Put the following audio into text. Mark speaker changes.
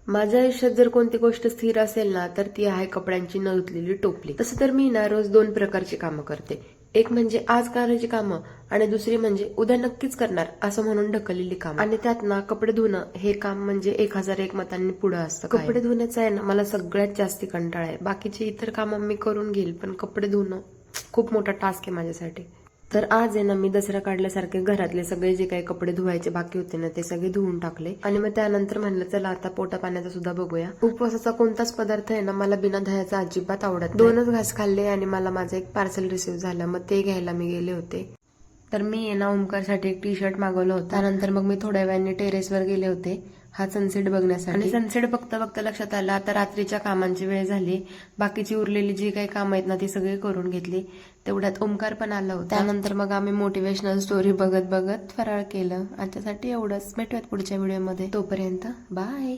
Speaker 1: माझ्या आयुष्यात जर कोणती गोष्ट स्थिर असेल ना तर ती आहे कपड्यांची न धुतलेली टोपली। तसं तर मी ना रोज 2 प्रकारची कामं करते। एक म्हणजे आज करायची कामं आणि दुसरी म्हणजे उद्या नक्कीच करणार असं म्हणून ढकललेली कामं। आणि त्यात ना कपडे धुणं हे काम म्हणजे 1001 मतांनी पुढे असतं। कपडे धुण्याचा आहे ना मला सगळ्यात जास्ती कंटाळा आहे। बाकीचे इतर कामं मी करून घेईल पण कपडे धुणं खूप मोठा टास्क आहे माझ्यासाठी। तर आज आहे ना मी दसरा काढल्यासारखे घरातले सगळे जे काही कपडे धुवायचे बाकी होते ना ते सगळे धुवून टाकले आणि मग त्यानंतर म्हणलं चला आता पोटा पाण्याचा सुद्धा बघूया। उपवासाचा कोणताच पदार्थ आहे ना मला बिना दह्याचा अजिबात आवडत नाही। 2च घास खाल्ले आणि मला माझं एक पार्सल रिसीव्ह झालं, मग ते घ्यायला मी गेले होते। तर मी आहे ना ओमकारसाठी एक टी शर्ट मागवलं होतं। त्यानंतर मग मी थोड्या वेळाने टेरेसवर गेले होते हा सनसेट बघण्यासाठी। आणि सनसेट बघता बघता लक्षात आलं आता रात्रीच्या कामांची वेळ झाली। बाकीची उरलेली जी काही कामं आहेत ना ती सगळी करून घेतली। तेवढ्यात ओमकार पण आला होता। त्यानंतर मग आम्ही मोटिवेशनल स्टोरी बघत बघत फराळ केलं। आजच्यासाठी एवढंच, भेटूयात पुढच्या व्हिडिओमध्ये, तोपर्यंत बाय।